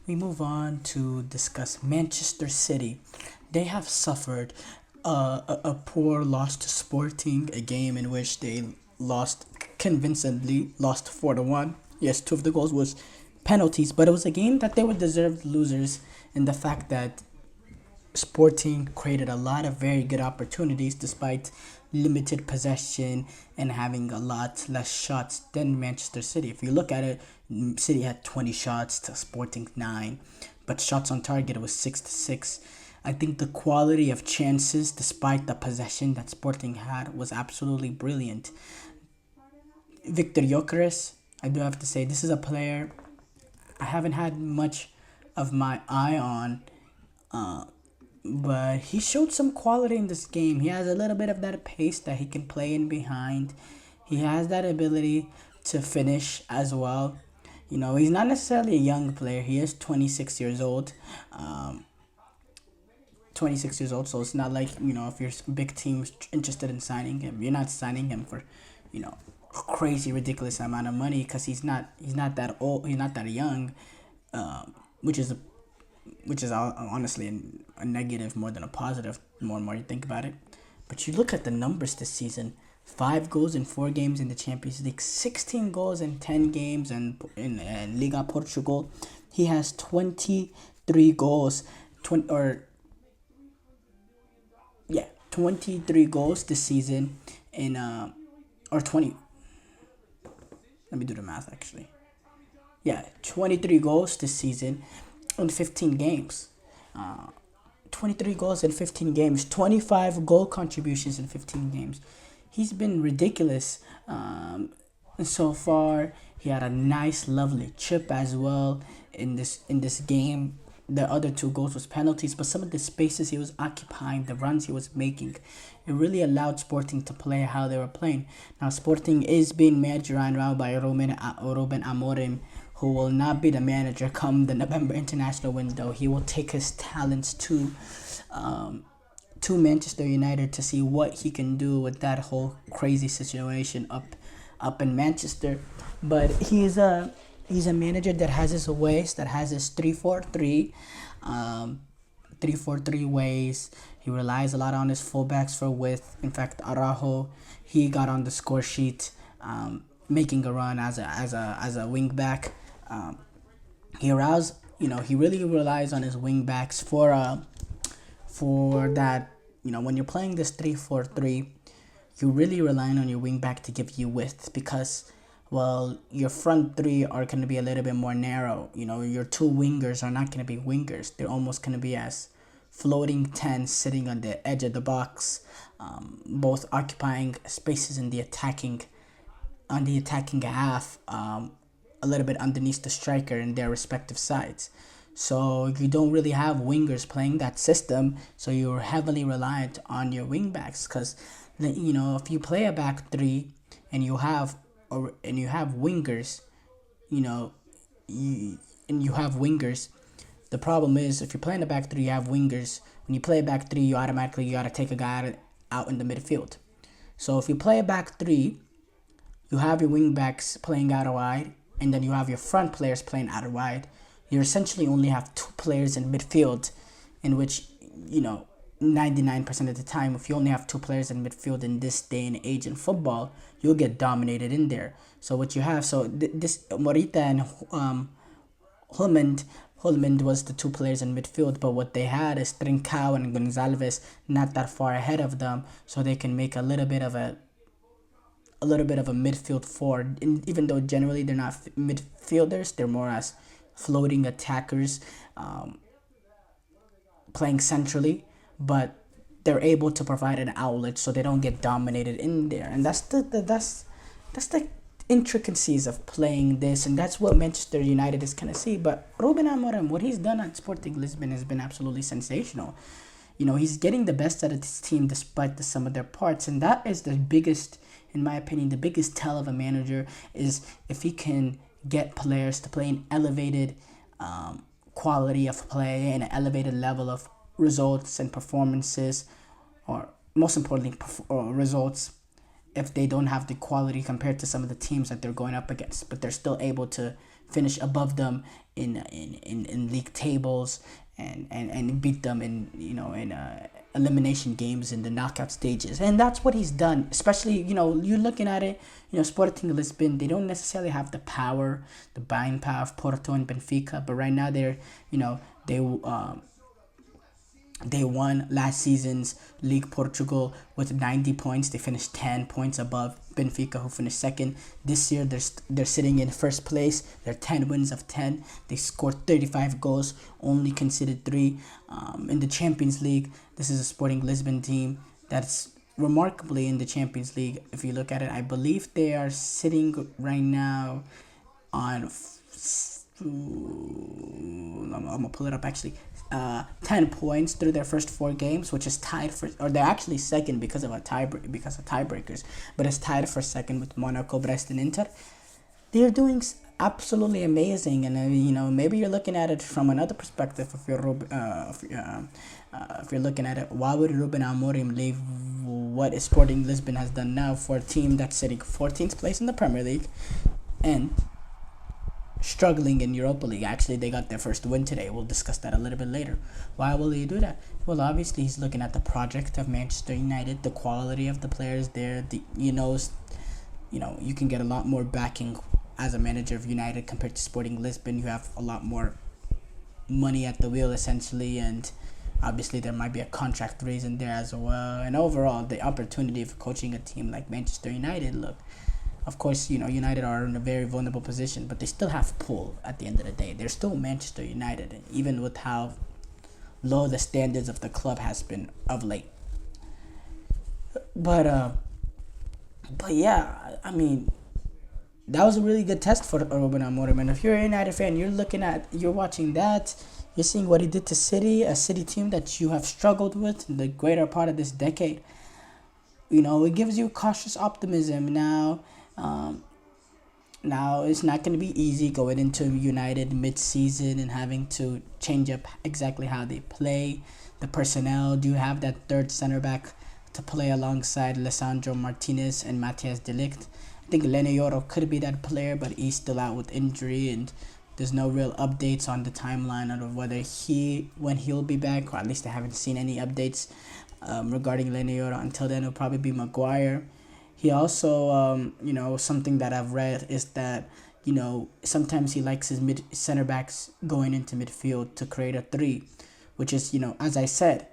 we move on to discuss Manchester City. They have suffered a poor loss to Sporting, a game in which they lost convincingly, lost 4-1. Yes, two of the goals was penalties, but it was a game that they were deserved losers in the fact that Sporting created a lot of very good opportunities despite limited possession and having a lot less shots than Manchester City. If you look at it, City had 20 shots to Sporting 9, but shots on target was 6-6. I think the quality of chances, despite the possession that Sporting had, was absolutely brilliant. Victor Gyökeres, I do have to say, this is a player I haven't had much of my eye on, but he showed some quality in this game. He has a little bit of that pace that he can play in behind. He has that ability to finish as well. He's not necessarily a young player. He is 26 years old. 26 years old, so it's not like, if your big team's interested in signing him, you're not signing him for, crazy ridiculous amount of money because he's not that old, he's not that young, which is honestly a negative more than a positive, more and more you think about it. But you look at the numbers this season: 5 goals in 4 games in the Champions League, 16 goals in 10 games, and in Liga Portugal, he has 23 goals, 23 goals this season in or 20. Let me do the math actually. Yeah, 23 goals this season in 15 games. 23 goals in 15 games, 25 goal contributions in 15 games. He's been ridiculous so far. He had a nice, lovely chip as well in this game. The other 2 goals was penalties, but some of the spaces he was occupying, the runs he was making, it really allowed Sporting to play how they were playing. Now, Sporting is being managed right now by Ruben Amorim, who will not be the manager come the November international window. He will take his talents to Manchester United to see what he can do with that whole crazy situation up in Manchester. But he's a manager that has his ways, that has his 3-4-3, 3-4-3 ways. He relies a lot on his fullbacks for width. In fact, Araujo, he got on the score sheet, making a run as a wing back. He really relies on his wing backs for that. When you're playing this 3-4-3, you're really relying on your wing back to give you width because, well, your front three are going to be a little bit more narrow. Your 2 wingers are not going to be wingers. They're almost going to be as floating 10s sitting on the edge of the box, both occupying spaces in the attacking half, a little bit underneath the striker in their respective sides. So you don't really have wingers playing that system, so you're heavily reliant on your wing backs because, if you play a back 3 and you have wingers, you have wingers. The problem is if you're playing a back 3, you have wingers. When you play a back 3, you automatically got to take a guy out in the midfield. So if you play a back 3, you have your wing backs playing out wide, and then you have your front players playing out wide. You essentially only have 2 players in midfield, in which 99% of the time, if you only have 2 players in midfield in this day and age in football, you'll get dominated in there. So what you have, this Morita and Hulmand was the 2 players in midfield, but what they had is Trincao and Gonzalez not that far ahead of them, so they can make a little bit of a midfield forward. And even though generally they're not midfielders, they're more as floating attackers, playing centrally, but they're able to provide an outlet so they don't get dominated in there. And that's the intricacies of playing this, and that's what Manchester United is gonna see. But Ruben Amorim, what he's done at Sporting Lisbon has been absolutely sensational. He's getting the best out of this team despite the sum of their parts, and that is the biggest, in my opinion, the biggest tell of a manager is if he can get players to play an elevated quality of play and an elevated level of results and performances, or most importantly, results, if they don't have the quality compared to some of the teams that they're going up against, but they're still able to finish above them in league tables, and beat them in elimination games in the knockout stages. And that's what he's done. Especially, you're looking at it, Sporting Lisbon, they don't necessarily have the buying power of Porto and Benfica, but right now they're, they they won last season's League Portugal with 90 points. They finished 10 points above Benfica, who finished second. This year, they're sitting in first place. They're 10 wins of 10. They scored 35 goals, only conceded 3. In the Champions League, this is a Sporting Lisbon team that's remarkably in the Champions League. If you look at it, I believe they are sitting right now on... I'm gonna pull it up actually. 10 points through their first 4 games, which is tied for, or they're actually second because of tiebreakers, but it's tied for second with Monaco, Brest, and Inter. They're doing absolutely amazing, and maybe you're looking at it from another perspective. If you're looking at it, why would Ruben Amorim leave what Sporting Lisbon has done now for a team that's sitting 14th place in the Premier League and struggling in Europa League? Actually, they got their first win today. We'll discuss that a little bit later. Why will he do that? Well, obviously, he's looking at the project of Manchester United, the quality of the players there. You can get a lot more backing as a manager of United compared to Sporting Lisbon. You have a lot more money at the wheel, essentially, and obviously there might be a contract reason there as well. And overall, the opportunity of coaching a team like Manchester United, look, of course, United are in a very vulnerable position, but they still have pull at the end of the day. They're still Manchester United, even with how low the standards of the club has been of late. But yeah, I mean, that was a really good test for Ruben Amorim. And if you're a United fan, you're watching that, you're seeing what he did to City, a City team that you have struggled with in the greater part of this decade. It gives you cautious optimism now. Now it's not going to be easy going into United mid-season and having to change up exactly how they play, the personnel. Do you have that third center back to play alongside Lisandro Martinez and Matthias de Ligt? I think Lene Yoro could be that player, but he's still out with injury, and there's no real updates on the timeline of whether when he'll be back, or at least I haven't seen any updates regarding Lene Yoro. Until then, it'll probably be Maguire. He also, something that I've read is that, sometimes he likes his center backs going into midfield to create a 3, which is, as I said,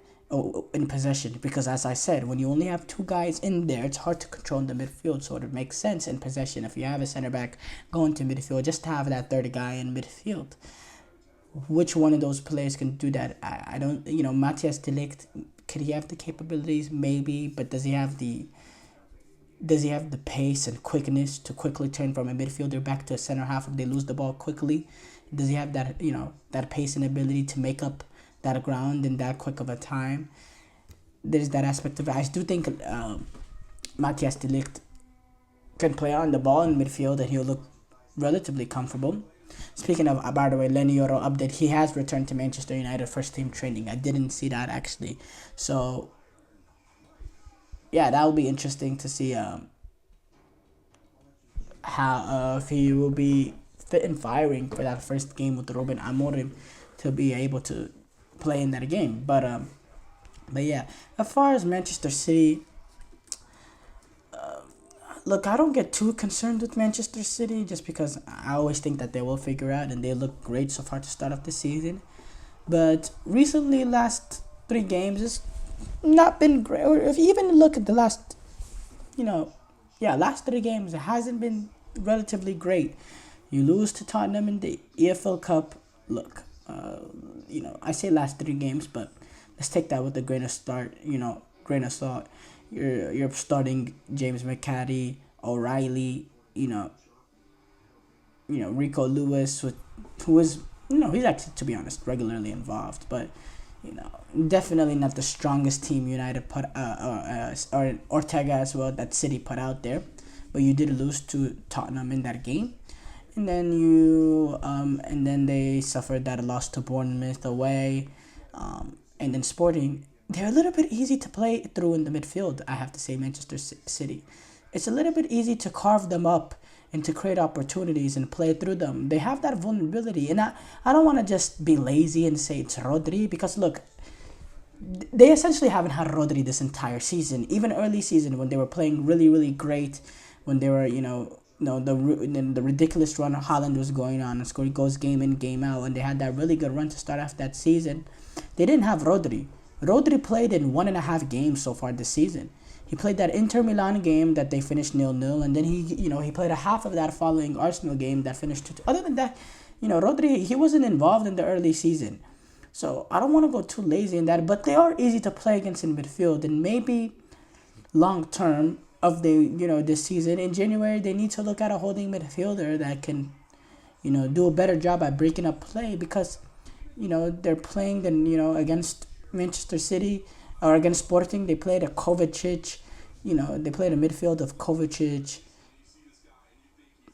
in possession. Because as I said, when you only have 2 guys in there, it's hard to control in the midfield. So it makes sense in possession if you have a center back going to midfield, just to have that third guy in midfield. Which one of those players can do that? I don't, Matthias de Ligt, could he have the capabilities? Maybe, but does he have the pace and quickness to quickly turn from a midfielder back to a center half if they lose the ball quickly? Does he have that, that pace and ability to make up that ground in that quick of a time? There's that aspect of it. I do think Matthias de Ligt can play on the ball in midfield and he'll look relatively comfortable. Speaking of, by the way, Lene Yoro update, he has returned to Manchester United first team training. I didn't see that actually. So yeah, that will be interesting to see how if he will be fit and firing for that first game with Ruben Amorim to be able to play in that game. But yeah, as far as Manchester City, look, I don't get too concerned with Manchester City just because I always think that they will figure out, and they look great so far to start off the season. But recently, last 3 games, it's not been great. Or if you even look at the last 3 games, it hasn't been relatively great. You lose to Tottenham in the EFL Cup. Look, I say last 3 games, but let's take that with a grain of salt. You're starting James McCarty, O'Reilly, Rico Lewis, who is, he's actually, to be honest, regularly involved, but definitely not the strongest team United put or Ortega as well that City put out there. But you did lose to Tottenham in that game, and then they suffered that loss to Bournemouth away, and then Sporting. They're a little bit easy to play through in the midfield, I have to say. Manchester City, it's a little bit easy to carve them up and to create opportunities and play through them. They have that vulnerability, and I don't want to just be lazy and say it's Rodri, because look, they essentially haven't had Rodri this entire season. Even early season when they were playing really, really great, when they were, the ridiculous run Haaland was going on and scoring goals game in, game out, and they had that really good run to start off that season. They didn't have Rodri. Rodri played in 1.5 games so far this season. He played that Inter Milan game that they finished 0-0, and then he played a half of that following Arsenal game that finished 2-2. Other than that, Rodri, he wasn't involved in the early season. So I don't want to go too lazy in that, but they are easy to play against in midfield, and maybe long term of this season in January they need to look at a holding midfielder that can, do a better job at breaking up play, because, they're playing against Manchester City or against Sporting. They played a Kovacic, they played a midfield of Kovacic,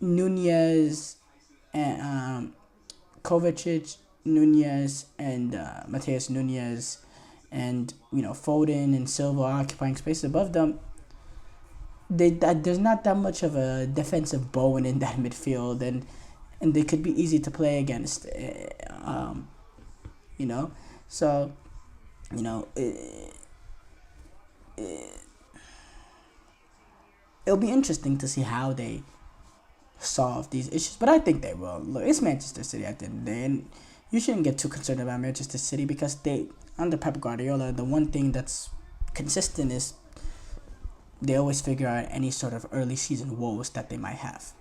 Nunez, and Kovacic, Nunez, and Mateus Nunez, and Foden and Silva occupying space above them. There's not that much of a defensive bone in that midfield, and they could be easy to play against. So it'll be interesting to see how they solve these issues, but I think they will. Look, it's Manchester City at the end of the day, and you shouldn't get too concerned about Manchester City, because they, under Pep Guardiola, the one thing that's consistent is they always figure out any sort of early season woes that they might have.